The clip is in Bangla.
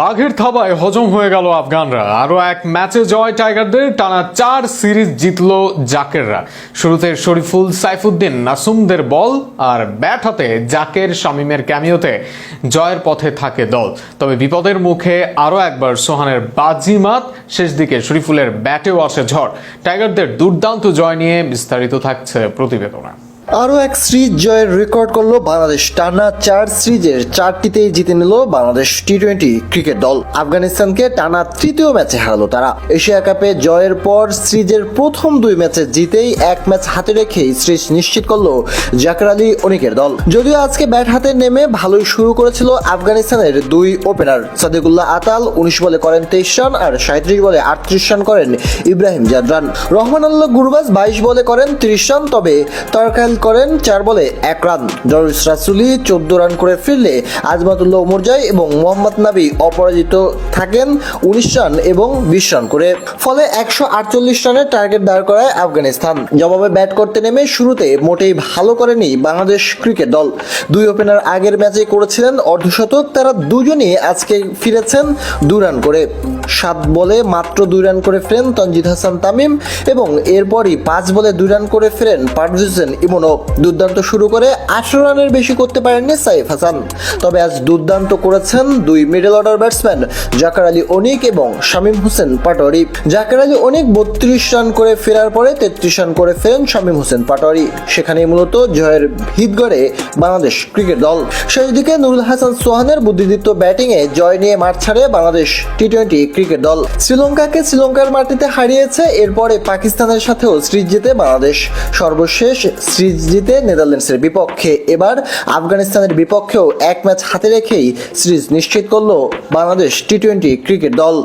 বাঘের থাবায় হজম হয়ে গেল আফগানরা। আরো এক ম্যাচে জয় টাইগারদের, টানা 4 সিরিজ জিতল জাকেররা। শুরুতে শরীফুল, সাইফুদ্দিন, নাসুমদের বল আর ব্যাট হাতে জাকের, শামীমের ক্যামিওতে জয়ের পথে থাকে দল। তবে বিপদের মুখে আরো একবার সোহানের বাজিমাত, শেষ দিকে শরীফুলের ব্যাটেও আসে ঝড়। টাইগারদের দুর্দান্ত জয় নিয়ে বিস্তারিত থাকছে প্রতিবেদনে। আরও এক সিরিজ জয়ের রেকর্ড করলো বাংলাদেশ। টানা 4 সিরিজের 4টিতেই জিতে নিল বাংলাদেশ টি-20 ক্রিকেট দল। আফগানিস্তানকে টানা তৃতীয় ম্যাচে হারালো তারা। এশিয়া কাপে জয়ের পর সিরিজের প্রথম 2 ম্যাচে জিতেই এক ম্যাচ হাতে রেখেই সিরিজ নিশ্চিত করলো জাকের আলী অনিকের দল। যদিও আজকে ব্যাট হাতে নেমে ভালোই শুরু করেছিল আফগানিস্তানের 2 ওপেনার। সাদেকুল্লাহ আতাল 19 বলে করেন 23 রান আর 37 বলে 38 রান করেন ইব্রাহিম জাদরান। রহমান আল্লাহ গুরবাজ 22 বলে করেন 30 রান, তবে তারকাল করেন 4 বলে 1 রান। জরিস রাসুলি 14 রান করে ফিরলে আজমাতুল্লাহ উমরজাই এবং মোহাম্মদ নাবি অপরাজিত থাকেন 19 রান এবং 20 রান করে। ফলে 148 রানের টার্গেট দাঁড় করায় আফগানিস্তান। জবাবে ব্যাট করতে নেমে শুরুতে মোটেই ভালো করেনি বাংলাদেশ ক্রিকেট দল। 2 ওপেনার আগের ম্যাচে করেছিলেন অর্ধশতক, তারা দুজনই আজকে ফিরেছেন 2 রান করে। 7 বলে মাত্র 2 রান করে ফেরেন তনজিদ হাসান তামিম এবং এরপরই 5 বলে 2 রান করে ফেরেন পারভেজ হোসেন ইমন। দুর্দান্ত শুরু করে 18 রানের বেশি করতে পারেননি সাইফ হাসান। তবে আজ দুর্দান্ত করেছেন 2 middle order batsman Jaker Ali Anik এবং শামীম হোসেন পাটোয়ারি। জাকের আলী অনিক 32 রান করে ফেরার পরে 33 রান করে ফেরেন শামীম হোসেন পাটোয়ারি। সেখানেই মূলত জয়ের ভিত গড়ে বাংলাদেশ ক্রিকেট দল। শেষ দিকে নুরুল হাসান সোহানের বুদ্ধিদীপ্ত ব্যাটিংয়ে জয় নিয়ে মাঠ ছাড়ে বাংলাদেশ টি-20 ক্রিকেট দল। শ্রীলঙ্কাকে শ্রীলঙ্কার মাটিতে হারিয়েছে, এরপরে পাকিস্তানের সাথেও সিরিজ জিতে বাংলাদেশ। সর্বশেষ সিরিজ জিতে নেদারল্যান্ডসের বিপক্ষে, এবার আফগানিস্তানের বিপক্ষেও এক ম্যাচ হাতে রেখেই সিরিজ নিশ্চিত করলো বাংলাদেশ টি-20 ক্রিকেট দল।